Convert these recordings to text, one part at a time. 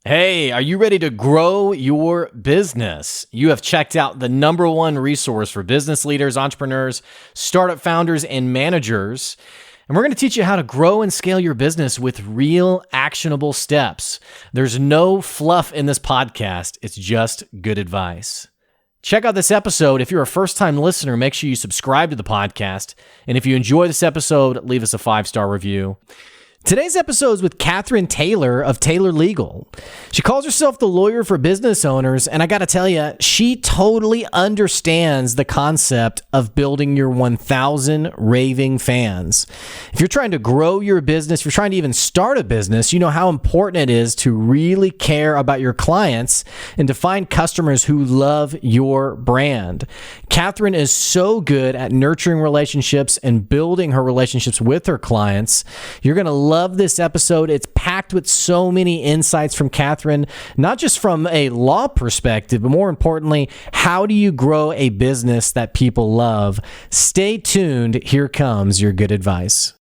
Hey, are you ready to grow your business? You have checked out the number one resource for business leaders, entrepreneurs, startup founders, and managers. And we're going to teach you how to grow and scale your business with real actionable steps. There's no fluff in this podcast. It's just good advice. Check out this episode. If you're a first-time listener, make sure you subscribe to the podcast. And if you enjoy this episode, leave us a 5-star review. Today's episode is with Katherine Taylor of Taylor Legal. She calls herself the lawyer for business owners, and I got to tell you, she totally understands the concept of building your 1,000 raving fans. If you're trying to grow your business, if you're trying to even start a business, you know how important it is to really care about your clients and to find customers who love your brand. Katherine is so good at nurturing relationships and building her relationships with her clients. You're going to love this episode. It's packed with so many insights from Katherine, not just from a law perspective, but more importantly, how do you grow a business that people love? Stay tuned. Here comes your good advice.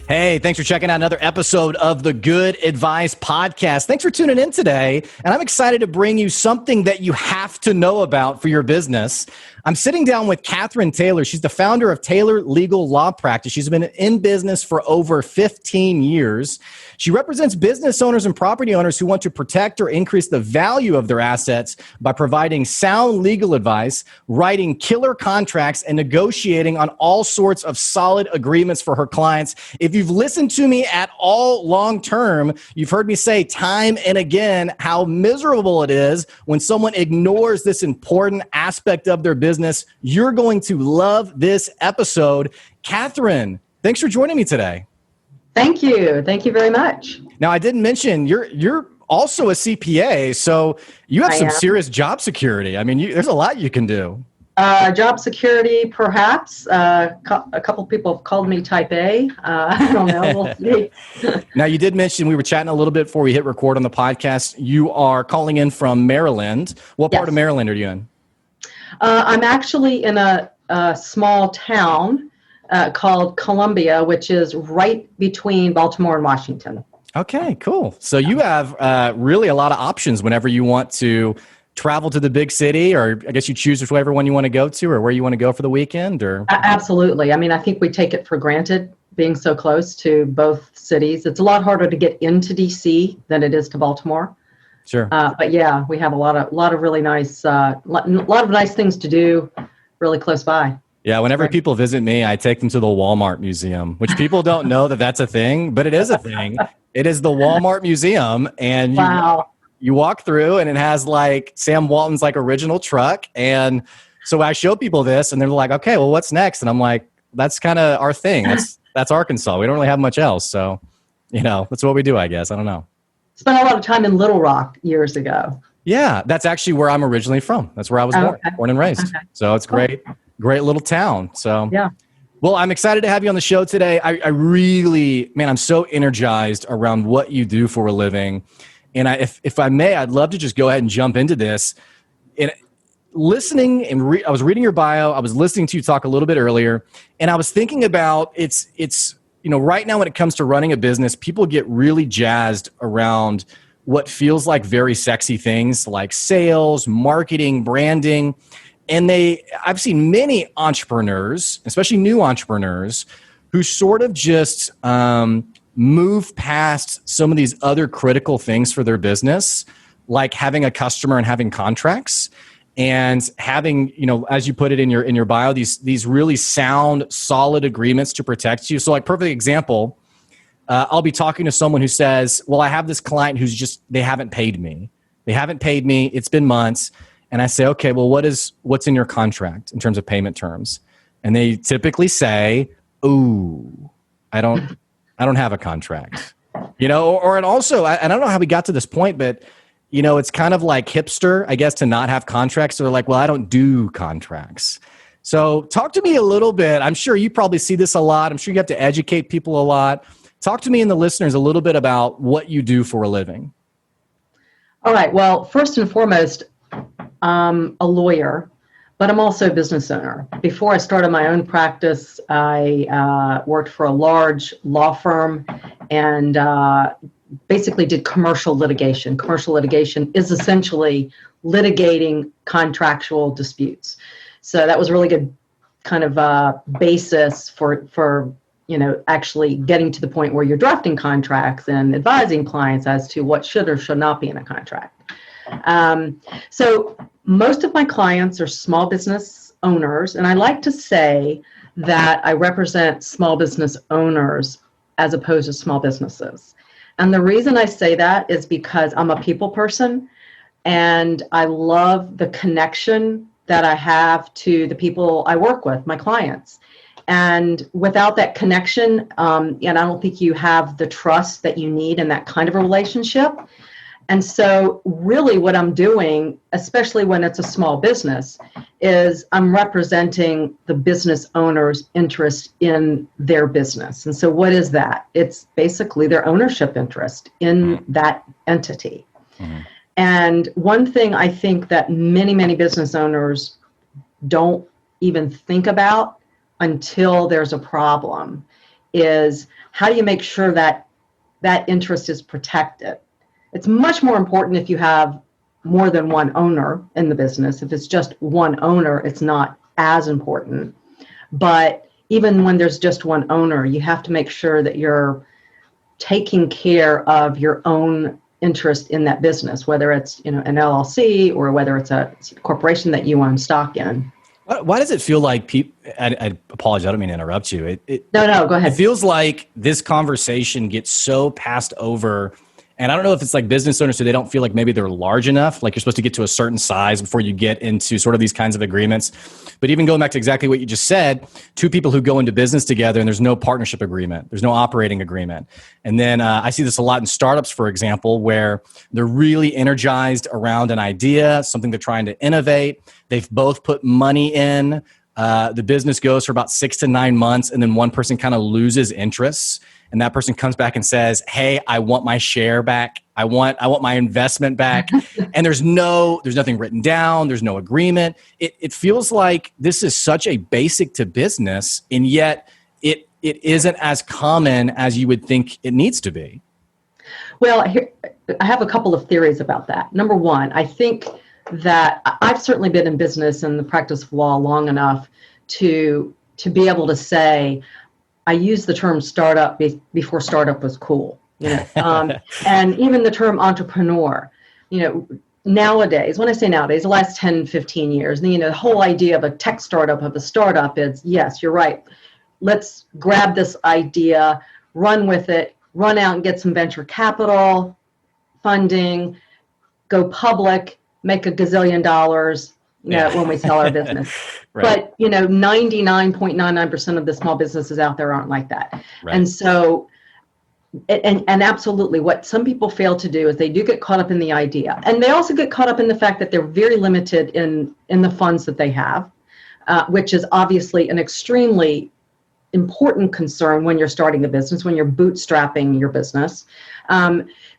Hey, thanks for checking out another episode of the Good Advice Podcast. Thanks for tuning in today. And I'm excited to bring you something that you have to know about for your business. I'm sitting down with Katherine Taylor. She's the founder of Taylor Legal Law Practice. She's been in business for over 15 years. She represents business owners and property owners who want to protect or increase the value of their assets by providing sound legal advice, writing killer contracts, and negotiating on all sorts of solid agreements for her clients. If you've listened to me at all long term, you've heard me say time and again how miserable it is when someone ignores this important aspect of their business. You're going to love this episode. Katherine, thanks for joining me today. Thank you. Thank you very much. Now, I didn't mention you're also a CPA, so you have some serious job security. I mean, there's a lot you can do. Job security, perhaps. A couple people have called me type A. I don't know. We'll see. Now, you did mention, we were chatting a little bit before we hit record on the podcast. You are calling in from Maryland. What part of Maryland are you in? I'm actually in a small town called Columbia, which is right between Baltimore and Washington. Okay, cool. So you have really a lot of options whenever you want to travel to the big city, or I guess you choose whichever one you want to go to or where you want to go for the weekend, or? Absolutely. I mean, I think we take it for granted being so close to both cities. It's a lot harder to get into DC than it is to Baltimore. Sure. But yeah, we have a lot of really nice, lot of nice things to do really close by. Yeah, whenever people visit me, I take them to the Walmart Museum, which people don't know that that's a thing, but it is a thing. It is the Walmart Museum, and you walk through, and it has like Sam Walton's like original truck. And so I show people this, and they're like, "Okay, well, what's next?" And I'm like, "That's kind of our thing. That's Arkansas. We don't really have much else, so that's what we do, I guess. I don't know." Spent a lot of time in Little Rock years ago. Yeah, that's actually where I'm originally from. That's where I was born and raised. Okay. So it's great little town. So yeah. Well, I'm excited to have you on the show today. I really, man, I'm so energized around what you do for a living. And if I may, I'd love to just go ahead and jump into this. And listening and I was reading your bio. I was listening to you talk a little bit earlier, and I was thinking about it's right now when it comes to running a business, people get really jazzed around what feels like very sexy things like sales, marketing, branding. And I've seen many entrepreneurs, especially new entrepreneurs, who sort of just move past some of these other critical things for their business, like having a customer and having contracts, and having, as you put it in your bio, these really sound, solid agreements to protect you. So, like, perfect example, I'll be talking to someone who says, "Well, I have this client they haven't paid me. It's been months." And I say, "Okay, well, what's in your contract in terms of payment terms?" And they typically say, "Ooh, I don't have a contract." Or and also, I don't know how we got to this point, but it's kind of like hipster, I guess, to not have contracts. So they're like, "Well, I don't do contracts." So talk to me a little bit. I'm sure you probably see this a lot. I'm sure you have to educate people a lot. Talk to me and the listeners a little bit about what you do for a living. All right. Well, first and foremost, I'm a lawyer, but I'm also a business owner. Before I started my own practice, I worked for a large law firm and basically did commercial litigation. Commercial litigation is essentially litigating contractual disputes. So that was a really good kind of basis for actually getting to the point where you're drafting contracts and advising clients as to what should or should not be in a contract. So most of my clients are small business owners, and I like to say that I represent small business owners as opposed to small businesses. And the reason I say that is because I'm a people person, and I love the connection that I have to the people I work with, my clients. And without that connection, and I don't think you have the trust that you need in that kind of a relationship. And so really what I'm doing, especially when it's a small business, is I'm representing the business owner's interest in their business. And so what is that? It's basically their ownership interest in that entity. Mm-hmm. And one thing I think that many, many business owners don't even think about until there's a problem is how do you make sure that that interest is protected? It's much more important if you have more than one owner in the business. If it's just one owner, it's not as important. But even when there's just one owner, you have to make sure that you're taking care of your own interest in that business, whether it's an LLC or whether it's a corporation that you own stock in. Why does it feel like people? I apologize. I don't mean to interrupt you. No, go ahead. It feels like this conversation gets so passed over. And I don't know if it's like business owners, so they don't feel like maybe they're large enough, like you're supposed to get to a certain size before you get into sort of these kinds of agreements. But even going back to exactly what you just said, two people who go into business together and there's no partnership agreement, there's no operating agreement. And then I see this a lot in startups, for example, where they're really energized around an idea, something they're trying to innovate. They've both put money in. The business goes for about 6 to 9 months, and then one person kind of loses interest. And that person comes back and says, "Hey, I want my share back. I want my investment back." And there's nothing written down. There's no agreement. It feels like this is such a basic to business, and yet it isn't as common as you would think it needs to be. Well, I have a couple of theories about that. Number one, I think that I've certainly been in business and the practice of law long enough to be able to say, I use the term startup before startup was cool, and even the term entrepreneur, nowadays, when I say nowadays, the last 10, 15 years, the whole idea of a tech startup, of a startup is, yes, you're right. Let's grab this idea, run with it, run out and get some venture capital funding, go public, make $1 gazillion, when we sell our business. Right. But, 99.99% of the small businesses out there aren't like that. Right. And so, and absolutely, what some people fail to do is they do get caught up in the idea. And they also get caught up in the fact that they're very limited in the funds that they have, which is obviously an extremely important concern when you're starting a business, when you're bootstrapping your business.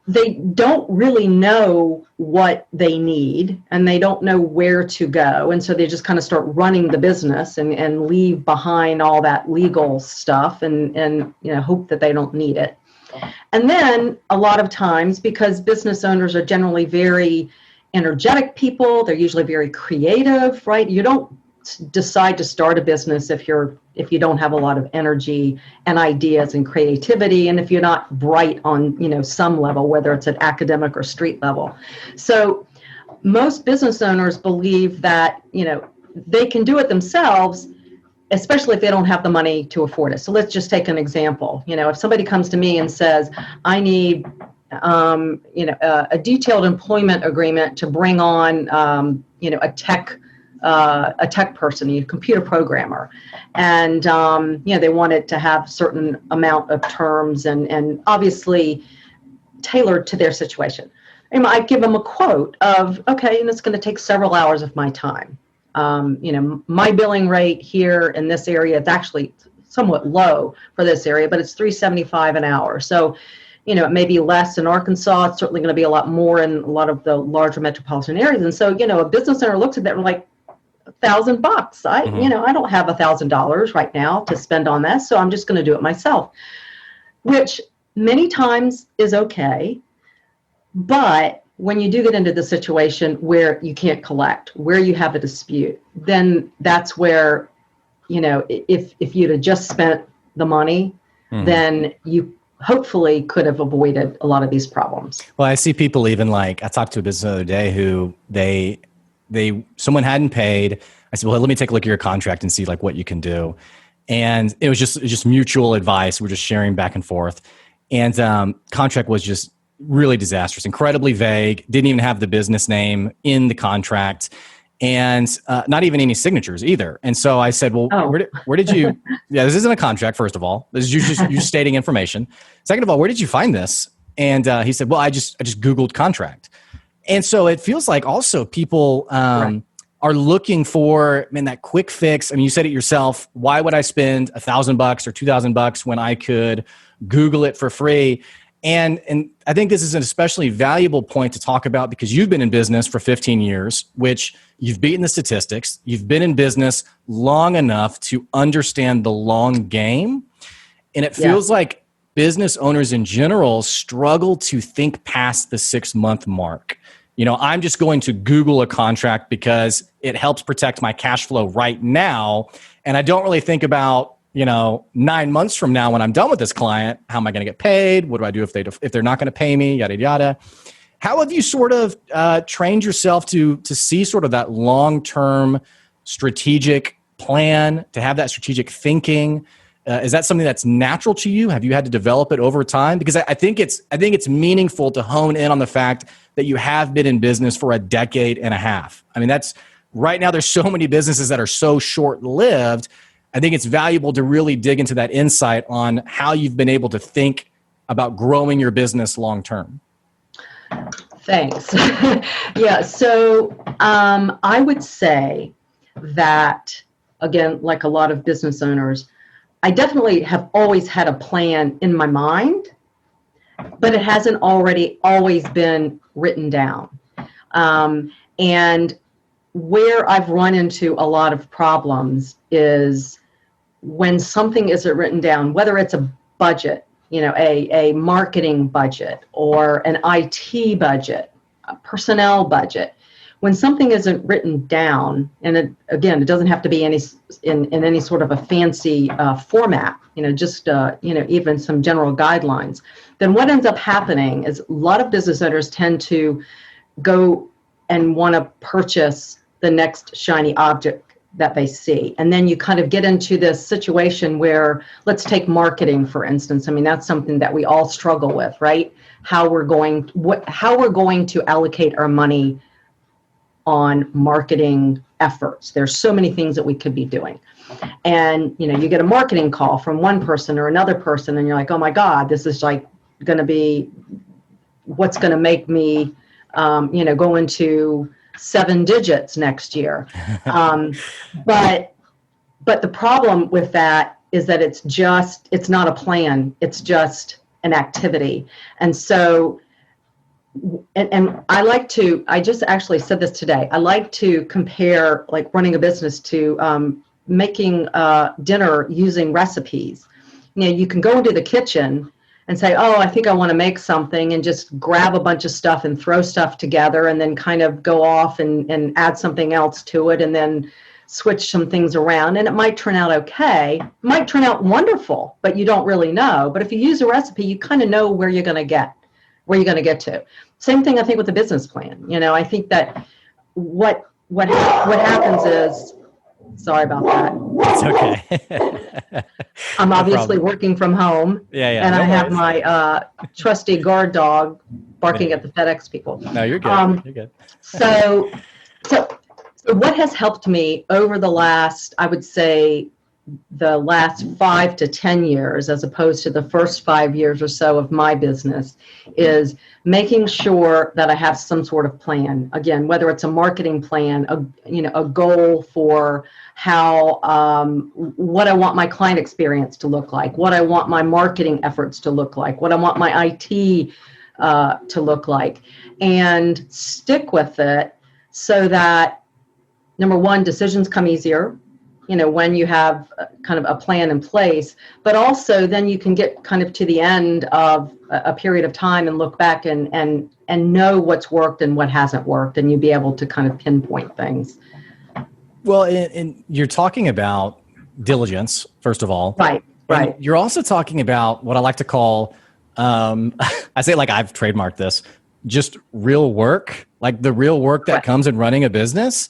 They don't really know what they need, and they don't know where to go. And so they just kind of start running the business and leave behind all that legal stuff and hope that they don't need it. And then a lot of times, because business owners are generally very energetic people, they're usually very creative, right? You don't decide to start a business if you don't have a lot of energy and ideas and creativity, and if you're not bright on some level, whether it's at academic or street level. So most business owners believe that they can do it themselves, especially if they don't have the money to afford it. So let's just take an example. If somebody comes to me and says, I need a detailed employment agreement to bring on a tech person, a computer programmer, and they want it to have certain amount of terms and obviously tailored to their situation. I give them a quote of, okay, and it's going to take several hours of my time. My billing rate here in this area, it's actually somewhat low for this area, but it's $3.75 an hour. So, it may be less in Arkansas. It's certainly going to be a lot more in a lot of the larger metropolitan areas. And so, a business owner looks at that and like, $1,000. I don't have $1,000 right now to spend on this, so I'm just going to do it myself, which many times is okay. But when you do get into the situation where you can't collect, where you have a dispute, then that's where, if you'd have just spent the money, then you hopefully could have avoided a lot of these problems. Well, I see people even I talked to a business the other day who someone hadn't paid. I said, well, let me take a look at your contract and see what you can do. And it was just mutual advice. We're just sharing back and forth. And contract was just really disastrous, incredibly vague, didn't even have the business name in the contract, and not even any signatures either. And so I said, well, where did you, this isn't a contract, first of all. This is you stating information. Second of all, where did you find this? And he said, well, I just Googled contract. And so it feels like also people are looking for that quick fix. I mean, you said it yourself. Why would I spend $1,000 or $2,000 when I could Google it for free? And I think this is an especially valuable point to talk about because you've been in business for 15 years, which you've beaten the statistics. You've been in business long enough to understand the long game. And it feels like business owners in general struggle to think past the 6-month mark. I'm just going to Google a contract because it helps protect my cash flow right now. And I don't really think about, 9 months from now when I'm done with this client, how am I going to get paid? What do I do if they're not going to pay me? Yada, yada. How have you sort of trained yourself to see sort of that long-term strategic plan, to have that strategic thinking? Is that something that's natural to you? Have you had to develop it over time? Because I think it's meaningful to hone in on the fact that you have been in business for a decade and a half. I mean, that's right now. There's so many businesses that are so short-lived. I think it's valuable to really dig into that insight on how you've been able to think about growing your business long-term. Thanks. So I would say that, again, like a lot of business owners, I definitely have always had a plan in my mind, but it hasn't always been written down. And where I've run into a lot of problems is when something isn't written down, whether it's a budget, a marketing budget or an IT budget, a personnel budget. When something isn't written down, and it doesn't have to be in any sort of a fancy format, even some general guidelines, then what ends up happening is a lot of business owners tend to go and want to purchase the next shiny object that they see. And then you kind of get into this situation where, let's take marketing, for instance. I mean, that's something that we all struggle with, right? How we're going to allocate our money on marketing efforts. There's so many things that we could be doing. And, you get a marketing call from one person or another person, and you're like, oh my God, this is going to be what's going to make me, go into 7 digits next year. But the problem with that is that it's not a plan. It's just an activity. And so, and I just actually said this today. I like to compare running a business to making dinner using recipes. You can go into the kitchen and say, oh, I think I want to make something, and just grab a bunch of stuff and throw stuff together and then kind of go off and add something else to it and then switch some things around. And it might turn out okay. It might turn out wonderful, but you don't really know. But if you use a recipe, you kind of know where you're going to get to. Same thing, I think, with a business plan. I think that what happens is, sorry about that. It's okay. I'm obviously working from home. Yeah. And I have my trusty guard dog barking at the FedEx people. No, you're good. You're good. So what has helped me over the last, I would say, the last 5 to 10 years, as opposed to the first 5 years or so of my business, is making sure that I have some sort of plan. Again, whether it's a marketing plan, a goal for how, what I want my client experience to look like, what I want my marketing efforts to look like, what I want my IT to look like, and stick with it so that, number one, decisions come easier, when you have kind of a plan in place, but also then you can get kind of to the end of a period of time and look back and know what's worked and what hasn't worked, and you'll be able to kind of pinpoint things. Well, and you're talking about diligence, first of all. Right. And you're also talking about what I like to call, I say like I've trademarked this, just real work, like the real work that comes in running a business.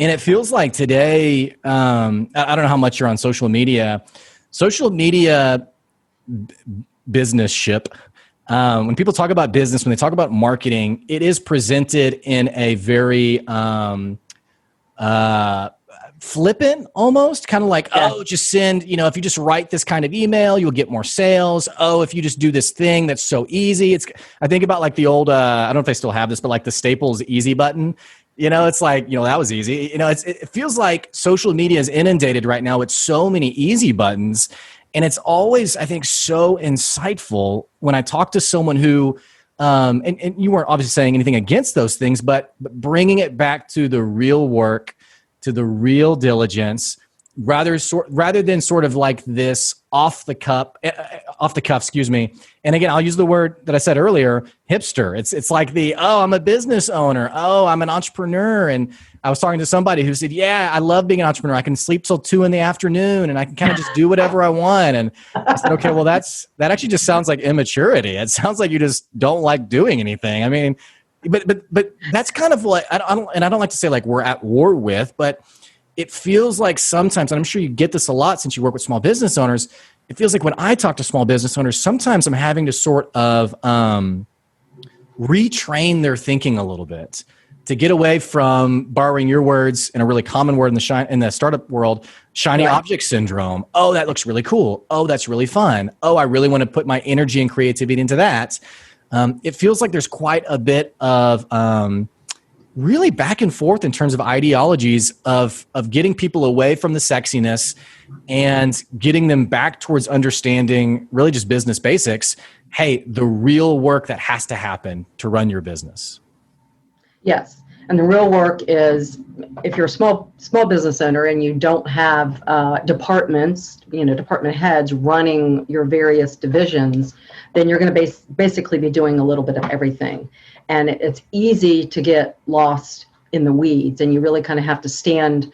And it feels like today, I don't know how much you're on social media business ship. When people talk about business, when they talk about marketing, it is presented in a very flippant almost, kind of like, oh, just send, if you just write this kind of email, you'll get more sales. Oh, if you just do this thing that's so easy. I think about like the old, I don't know if they still have this, but like the Staples easy button. It's like, that was easy. It feels like social media is inundated right now with so many easy buttons. And it's always, I think, so insightful when I talk to someone who, and you weren't obviously saying anything against those things, but bringing it back to the real work, to the real diligence, rather than sort of like this off the cuff, excuse me. And again, I'll use the word that I said earlier, hipster. It's like I'm a business owner. Oh, I'm an entrepreneur. And I was talking to somebody who said, yeah, I love being an entrepreneur. I can sleep till 2 PM and I can kind of just do whatever I want. And I said, okay, well, that actually just sounds like immaturity. It sounds like you just don't like doing anything. I mean, but that's kind of like, I don't like to say like we're at war with, but it feels like sometimes, and I'm sure you get this a lot since you work with small business owners, it feels like when I talk to small business owners, sometimes I'm having to sort of retrain their thinking a little bit to get away from, borrowing your words and a really common word in the startup world, shiny object syndrome. Oh, that looks really cool. Oh, that's really fun. Oh, I really want to put my energy and creativity into that. It feels like there's quite a bit of really back and forth in terms of ideologies of getting people away from the sexiness and getting them back towards understanding really just business basics. Hey, the real work that has to happen to run your business. Yes. And the real work is, if you're a small business owner and you don't have departments, department heads running your various divisions, then you're going to basically be doing a little bit of everything. And it's easy to get lost in the weeds, and you really kind of have to stand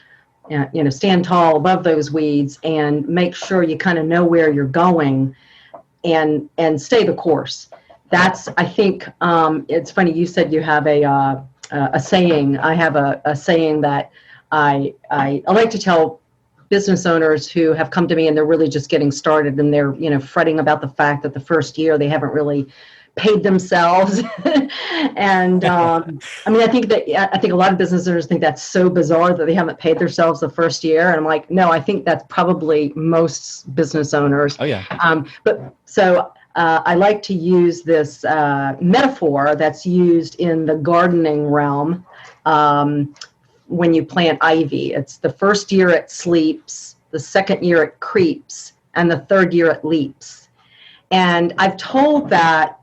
tall above those weeds and make sure you kind of know where you're going and stay the course. That's, I think, it's funny, you said you have a saying. I have a saying that I like to tell business owners who have come to me and they're really just getting started, and they're fretting about the fact that the first year they haven't really paid themselves. And I think a lot of business owners think that's so bizarre that they haven't paid themselves the first year. And I'm like, no, I think that's probably most business owners. Oh yeah. I like to use this metaphor that's used in the gardening realm. When you plant ivy, it's the first year it sleeps, the second year it creeps, and the third year it leaps. And I've told that,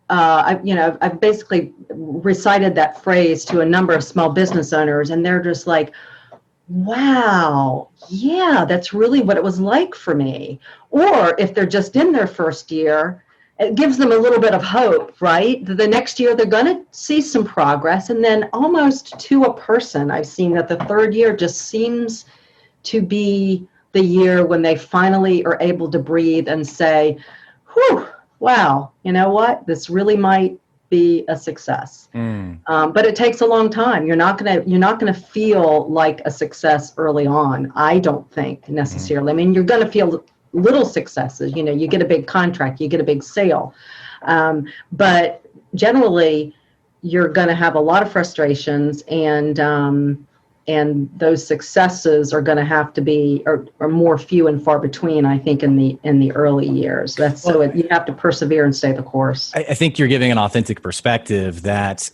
I've basically recited that phrase to a number of small business owners, and they're just like, wow, yeah, that's really what it was like for me. Or if they're just in their first year, it gives them a little bit of hope, right? The next year they're going to see some progress. And then almost to a person, I've seen that the third year just seems to be the year when they finally are able to breathe and say, whew, wow, you know what? This really might be a success. But it takes a long time. You're not gonna feel like a success early on, I don't think, necessarily. I mean, you're gonna feel little successes. You get a big contract, you get a big sale, but generally you're gonna have a lot of frustrations, and and those successes are going to have to be are more few and far between, I think, in the early years. You have to persevere and stay the course. I think you're giving an authentic perspective that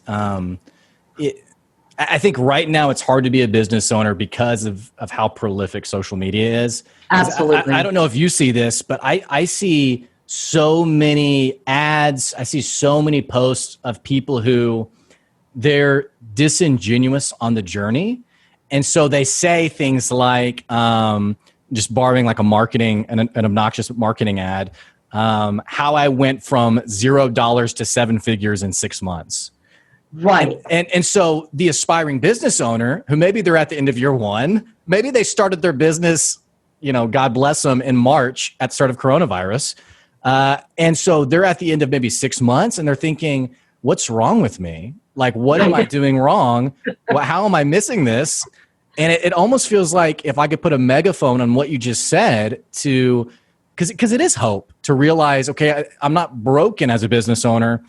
I think right now it's hard to be a business owner because of how prolific social media is. Absolutely. I don't know if you see this, but I see so many ads. I see so many posts of people who they're disingenuous on the journey. And so they say things like, just borrowing like an obnoxious marketing ad, how I went from $0 to 7 figures in 6 months. Right. And so the aspiring business owner, who maybe they're at the end of year one, maybe they started their business, God bless them, in March at the start of coronavirus. And so they're at the end of maybe 6 months and they're thinking, what's wrong with me? Like, what am I doing wrong? How am I missing this? And it almost feels like if I could put a megaphone on what you just said because it is hope to realize, okay, I'm not broken as a business owner.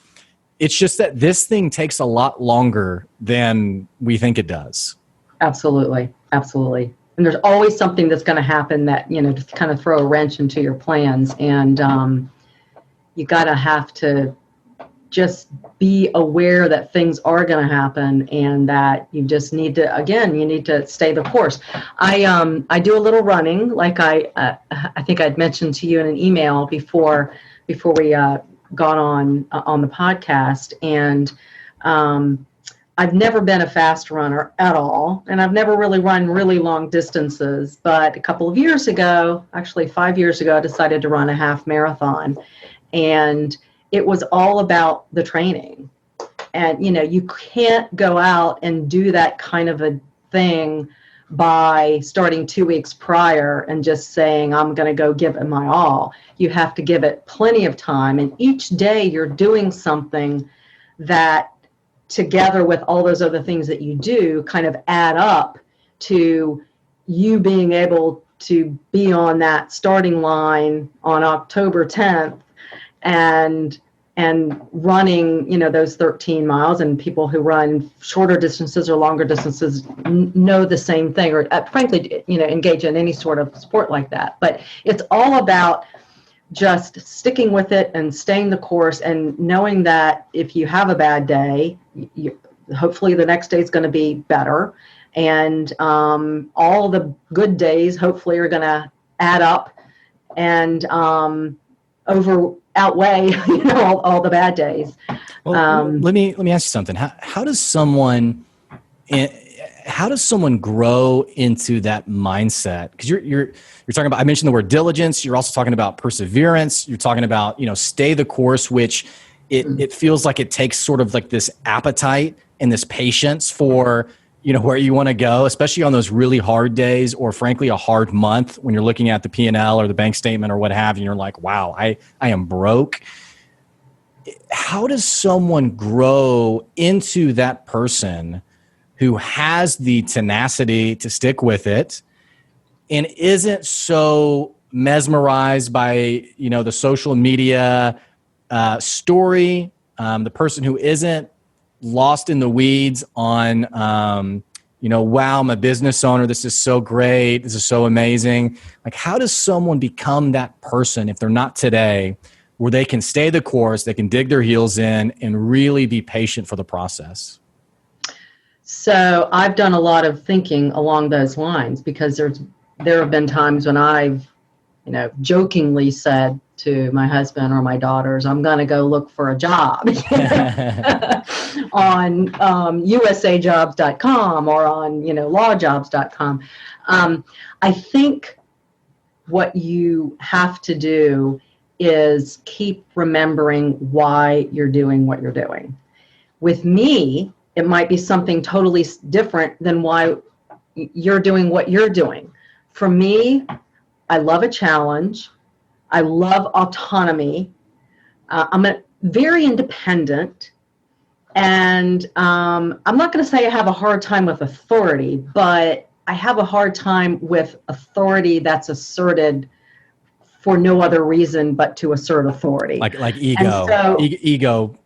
It's just that this thing takes a lot longer than we think it does. Absolutely. Absolutely. And there's always something that's going to happen that, to kind of throw a wrench into your plans. And you got to have to just be aware that things are going to happen and that you just need to stay the course. I do a little running, like I think I'd mentioned to you in an email before we got on the podcast. And I've never been a fast runner at all. And I've never really run really long distances, but a couple of years ago, actually 5 years ago, I decided to run a half marathon. And it was all about the training. And, you can't go out and do that kind of a thing by starting 2 weeks prior and just saying, I'm going to go give it my all. You have to give it plenty of time. And each day you're doing something that, together with all those other things that you do, kind of add up to you being able to be on that starting line on October 10th and running, those 13 miles. And people who run shorter distances or longer distances know the same thing, or frankly, engage in any sort of sport like that. But it's all about just sticking with it and staying the course, and knowing that if you have a bad day, hopefully the next day is going to be better. And all the good days hopefully are going to add up and outweigh all the bad days. Well, let me ask you something. How does someone grow into that mindset? Because you're talking about, I mentioned the word diligence. You're also talking about perseverance. You're talking about stay the course, which it feels like it takes sort of like this appetite and this patience for where you want to go, especially on those really hard days, or frankly a hard month when you're looking at the P&L or the bank statement or what have you, and you're like, wow, I am broke. How does someone grow into that person who has the tenacity to stick with it and isn't so mesmerized by the social media story, the person who isn't lost in the weeds on, wow, I'm a business owner. This is so great. This is so amazing. Like, how does someone become that person if they're not today, where they can stay the course, they can dig their heels in and really be patient for the process? So I've done a lot of thinking along those lines, because there have been times when I've, jokingly said to my husband or my daughters, I'm going to go look for a job on usajobs.com or on, lawjobs.com. I think what you have to do is keep remembering why you're doing what you're doing. With me, it might be something totally different than why you're doing what you're doing. For me, I love a challenge. I love autonomy. I'm very independent. And I'm not going to say I have a hard time with authority, but I have a hard time with authority that's asserted for no other reason but to assert authority. Like ego, so, ego,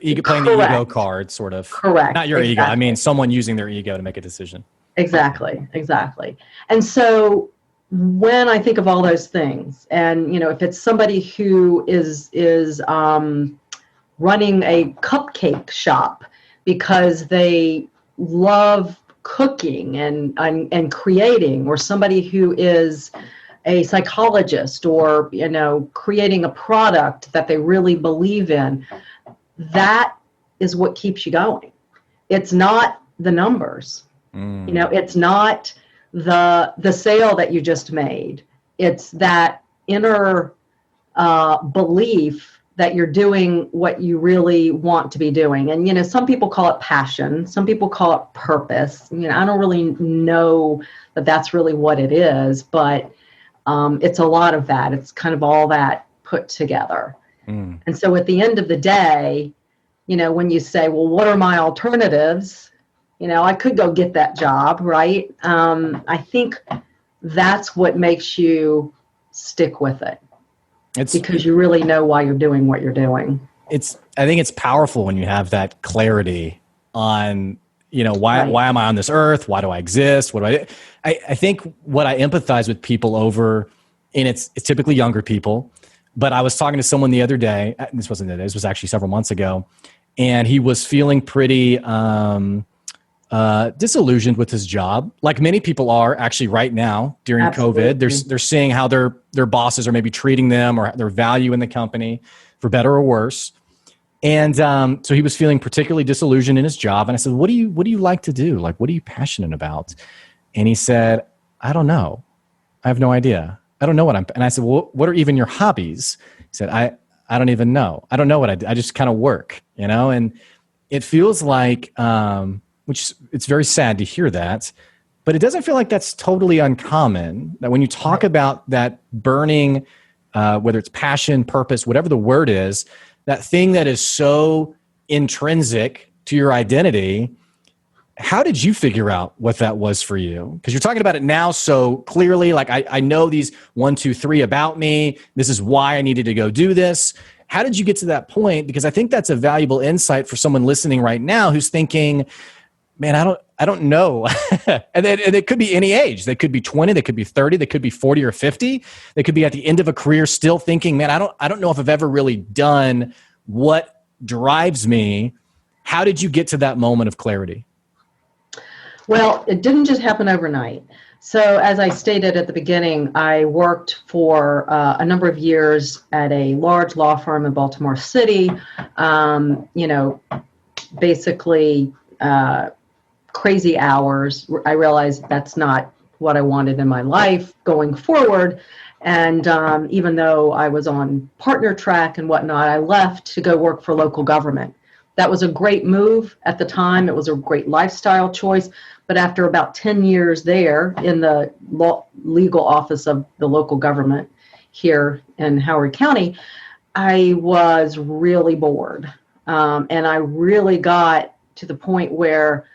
playing the ego card, sort of. Correct. Not your ego. I mean, someone using their ego to make a decision. Exactly, exactly. And so when I think of all those things, and if it's somebody who is running a cupcake shop because they love cooking and creating, or somebody who is a psychologist, or creating a product that they really believe in, that is what keeps you going. It's not the numbers. It's not the sale that you just made. It's that inner belief that you're doing what you really want to be doing. And some people call it passion, some people call it purpose. I don't really know that that's really what it is, but it's a lot of that. It's kind of all that put together. And so at the end of the day, when you say, well, what are my alternatives? I could go get that job, right? I think that's what makes you stick with it. It's because you really know why you're doing what you're doing. I think it's powerful when you have that clarity on, why am I on this earth? Why do I exist? What do I think what I empathize with people over, and it's typically younger people, but I was talking to someone the other day, this was actually several months ago, and he was feeling pretty disillusioned with his job, like many people are actually right now during Absolutely. COVID. They're seeing how their bosses are maybe treating them or their value in the company, for better or worse. And so he was feeling particularly disillusioned in his job. And I said, what do you like to do? Like, what are you passionate about? And he said, I don't know. I have no idea. I don't know and I said, well, what are even your hobbies? He said, I don't even know. I don't know what I do. I just kind of work, and it feels like, which it's very sad to hear that, but it doesn't feel like that's totally uncommon. That when you talk about that burning, whether it's passion, purpose, whatever the word is, that thing that is so intrinsic to your identity, how did you figure out what that was for you? Because you're talking about it now so clearly, like I know these 1, 2, 3 about me. This is why I needed to go do this. How did you get to that point? Because I think that's a valuable insight for someone listening right now who's thinking, man, I don't know. and it could be any age. They could be 20, they could be 30, they could be 40 or 50. They could be at the end of a career still thinking, man, I don't know if I've ever really done what drives me. How did you get to that moment of clarity? Well, it didn't just happen overnight. So as I stated at the beginning, I worked for a number of years at a large law firm in Baltimore City, basically crazy hours. I realized that's not what I wanted in my life going forward. And even though I was on partner track and whatnot, I left to go work for local government. That was a great move at the time. It was a great lifestyle choice. But after about 10 years there in the legal office of the local government here in Howard County, I was really bored. And I really got to the point where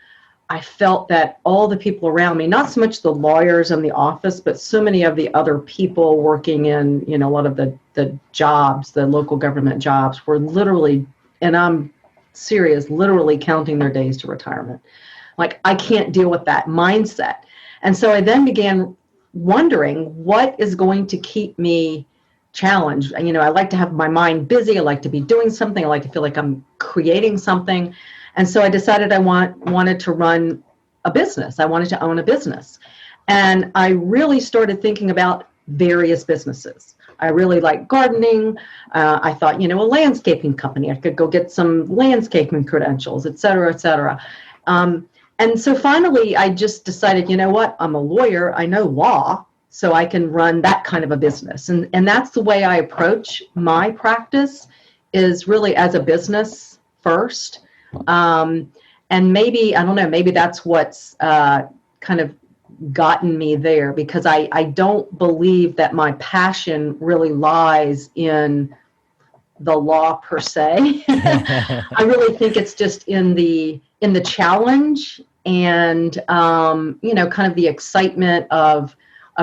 I felt that all the people around me, not so much the lawyers in the office, but so many of the other people working in, a lot of the jobs, the local government jobs, were literally, and I'm serious, literally counting their days to retirement. Like, I can't deal with that mindset. And so I then began wondering what is going to keep me challenged. I like to have my mind busy. I like to be doing something. I like to feel like I'm creating something. And so I decided I wanted to run a business. I wanted to own a business. And I really started thinking about various businesses. I really like gardening. I thought, a landscaping company. I could go get some landscaping credentials, et cetera, et cetera. And so finally, I just decided, what? I'm a lawyer. I know law, so I can run that kind of a business. And that's the way I approach my practice, is really as a business first. And maybe, I don't know, maybe that's what's kind of gotten me there, because I don't believe that my passion really lies in the law per se. I really think it's just in the challenge and kind of the excitement of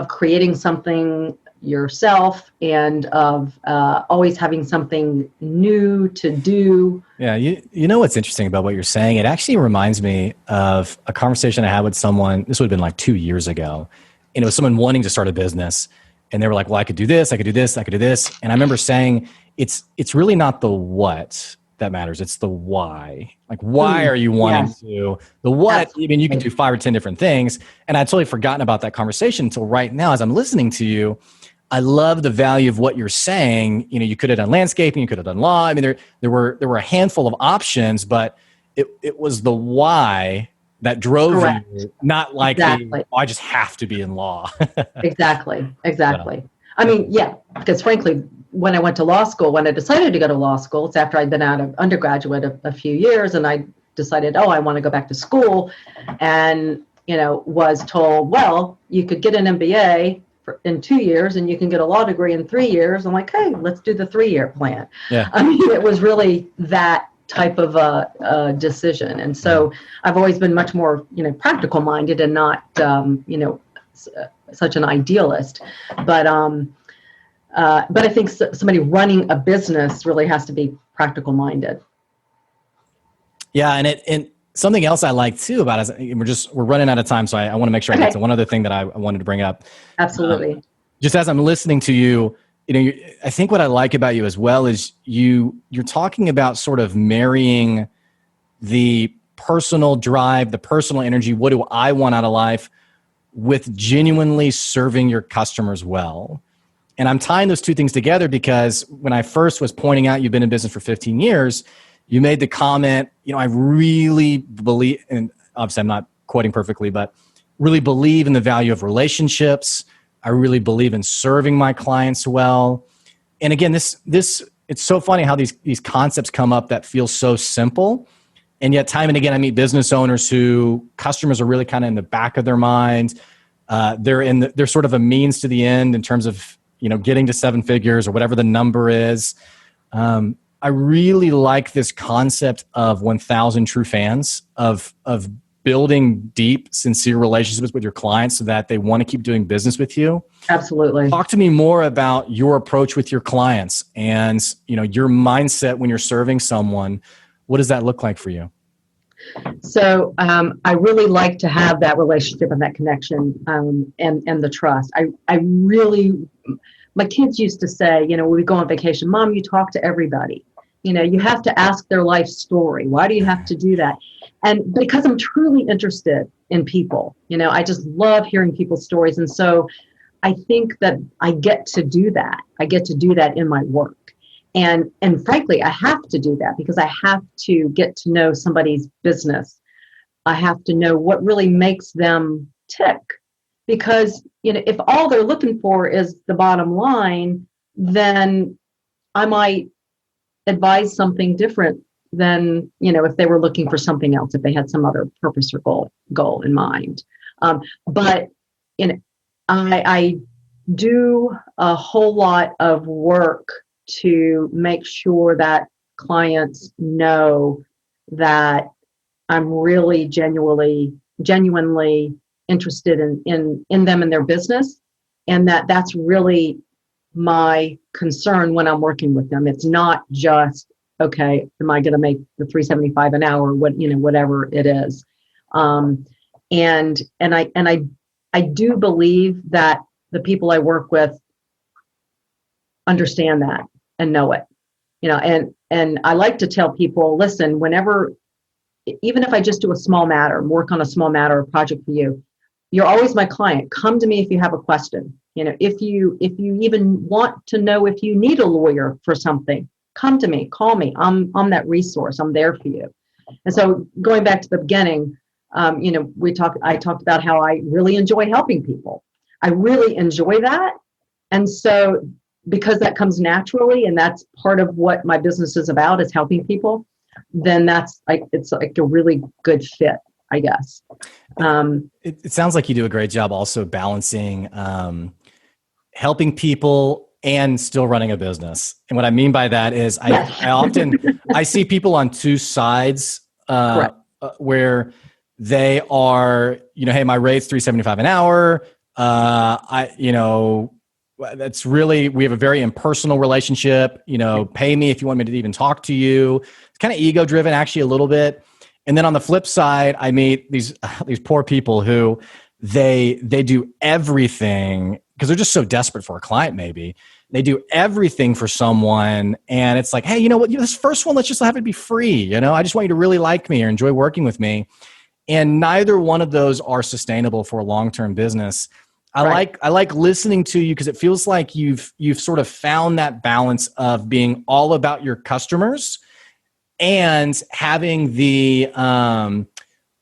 creating something yourself and of always having something new to do. Yeah, you know what's interesting about what you're saying? It actually reminds me of a conversation I had with someone. This would have been like 2 years ago. And it was someone wanting to start a business. And they were like, well, I could do this, I could do this, I could do this. And I remember saying, it's really not the what that matters. It's the why. Like, why are you wanting to? The what, Absolutely. I mean, you can do 5 or 10 different things. And I'd totally forgotten about that conversation until right now as I'm listening to you. I love the value of what you're saying. You know, you could have done landscaping, you could have done law. I mean, there were a handful of options, but it was the why that drove Correct. you, not like Exactly. I just have to be in law. Exactly. So, I mean, yeah, because frankly, when I went to law school, when I decided to go to law school, it's after I'd been out of undergraduate a few years, and I decided, I want to go back to school, and was told, well, you could get an MBA in 2 years, and you can get a law degree in 3 years. I'm like, hey, let's do the 3-year plan. yeah. I mean, it was really that type of a decision, and so I've always been much more, practical minded and not, such an idealist, but I think somebody running a business really has to be practical minded. Yeah, and something else I like too about it, we're running out of time, so I want to make sure I get to one other thing that I wanted to bring up. Absolutely. Just as I'm listening to you, I think what I like about you as well is you're talking about sort of marrying the personal drive, the personal energy. What do I want out of life? With genuinely serving your customers well. And I'm tying those two things together because when I first was pointing out you've been in business for 15 years, you made the comment, I really believe, and obviously I'm not quoting perfectly, but really believe in the value of relationships. I really believe in serving my clients well. And again, this it's so funny how these concepts come up that feel so simple. And yet time and again, I meet business owners who customers are really kind of in the back of their mind. They're sort of a means to the end in terms of, getting to 7 figures or whatever the number is. I really like this concept of 1,000 true fans, of building deep, sincere relationships with your clients so that they want to keep doing business with you. Absolutely. Talk to me more about your approach with your clients and, your mindset when you're serving someone. What does that look like for you? So I really like to have that relationship and that connection and the trust. I really, my kids used to say, when we go on vacation, Mom, you talk to everybody. You have to ask their life story. Why do you have to do that? And because I'm truly interested in people, I just love hearing people's stories. And so I think that I get to do that. I get to do that in my work. And frankly, I have to do that because I have to get to know somebody's business. I have to know what really makes them tick. Because, if all they're looking for is the bottom line, then I might advise something different than, if they were looking for something else, if they had some other purpose or goal in mind. But, I do a whole lot of work to make sure that clients know that I'm really genuinely interested in them and their business, and that's really my concern when I'm working with them. It's not just, okay, am I going to make the $375 an hour, whatever it is. And I do believe that the people I work with understand that and know it, and I like to tell people, listen, even if I just do a small matter, work on a small matter or project for you, you're always my client. Come to me if you have a question. If you even want to know if you need a lawyer for something, come to me, call me. I'm that resource. I'm there for you. And so going back to the beginning, I talked about how I really enjoy helping people. I really enjoy that. And so because that comes naturally and that's part of what my business is about, is helping people, then it's like a really good fit, I guess. It sounds like you do a great job also balancing helping people and still running a business. And what I mean by that is I often I see people on two sides where they are, hey, my rate's $375 an hour. that's really, we have a very impersonal relationship. Pay me if you want me to even talk to you. It's kind of ego driven, actually, a little bit. And then on the flip side, I meet these poor people who they do everything because they're just so desperate for a client. Maybe they do everything for someone, and it's like, hey, you know what? This first one, let's just have it be free. I just want you to really like me or enjoy working with me. And neither one of those are sustainable for a long-term business. I like listening to you because it feels like you've sort of found that balance of being all about your customers and having the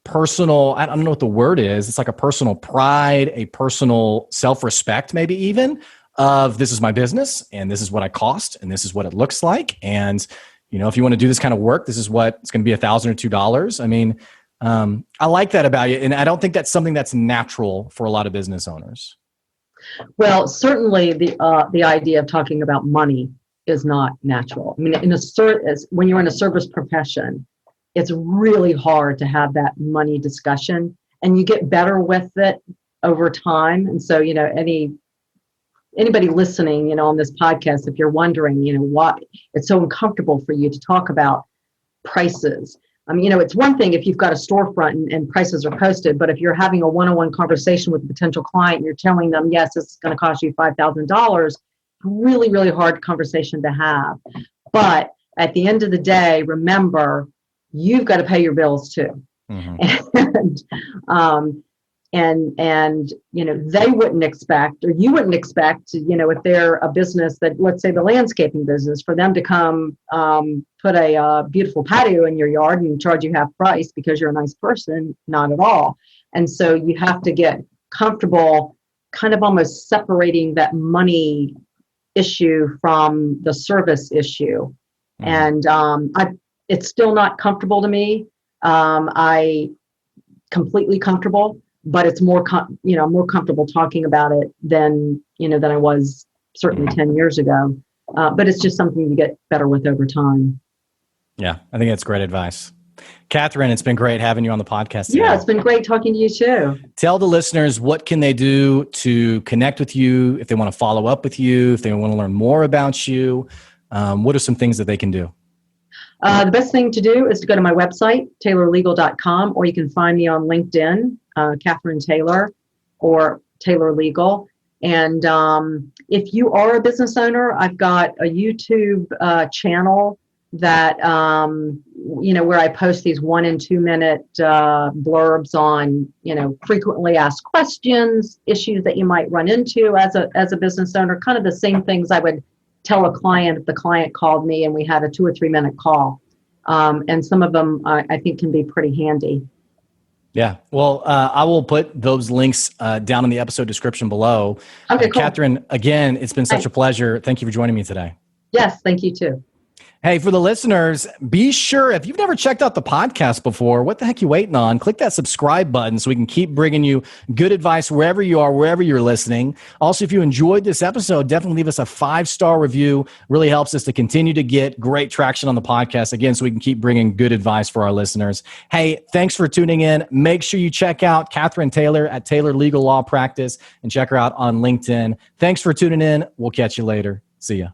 personal, I don't know what the word is. It's like a personal pride, a personal self-respect, maybe even, of this is my business and this is what I cost and this is what it looks like. And, if you want to do this kind of work, this is what it's going to be $1,000 or $2. I mean, I like that about you. And I don't think that's something that's natural for a lot of business owners. Well, certainly the idea of talking about money is not natural. I mean, when you're in a service profession, it's really hard to have that money discussion, and you get better with it over time. And so, anybody listening, on this podcast, if you're wondering, why it's so uncomfortable for you to talk about prices. I mean, it's one thing if you've got a storefront and prices are posted, but if you're having a one-on-one conversation with a potential client, and you're telling them, yes, this is going to cost you $5,000, really, really hard conversation to have. But at the end of the day, remember, you've got to pay your bills too. Mm-hmm. And they wouldn't expect, or you wouldn't expect, if they're a business that, let's say the landscaping business, for them to come put a beautiful patio in your yard and charge you half price because you're a nice person. Not at all. And so you have to get comfortable kind of almost separating that money issue from the service issue. Mm-hmm. And it's still not comfortable to me. I completely comfortable, but it's more, more comfortable talking about it than I was certainly 10 years ago. But it's just something you get better with over time. Yeah, I think that's great advice. Katherine, it's been great having you on the podcast today. Yeah, it's been great talking to you too. Tell the listeners, what can they do to connect with you, if they want to follow up with you, if they want to learn more about you? What are some things that they can do? The best thing to do is to go to my website, taylorlegal.com, or you can find me on LinkedIn, Katherine Taylor, or Taylor Legal. And if you are a business owner, I've got a YouTube channel that, where I post these 1 and 2 minute blurbs on, frequently asked questions, issues that you might run into as a business owner, kind of the same things I would tell a client if the client called me and we had a 2 or 3 minute call. And some of them I think can be pretty handy. Yeah. Well, I will put those links down in the episode description below. Okay, cool. Katherine, again, it's been such a pleasure. Thank you for joining me today. Yes, thank you too. Hey, for the listeners, be sure, if you've never checked out the podcast before, what the heck you waiting on? Click that subscribe button so we can keep bringing you good advice wherever you are, wherever you're listening. Also, if you enjoyed this episode, definitely leave us a 5-star review. Really helps us to continue to get great traction on the podcast, again, so we can keep bringing good advice for our listeners. Hey, thanks for tuning in. Make sure you check out Katherine Taylor at Taylor Legal Law Practice and check her out on LinkedIn. Thanks for tuning in. We'll catch you later. See ya.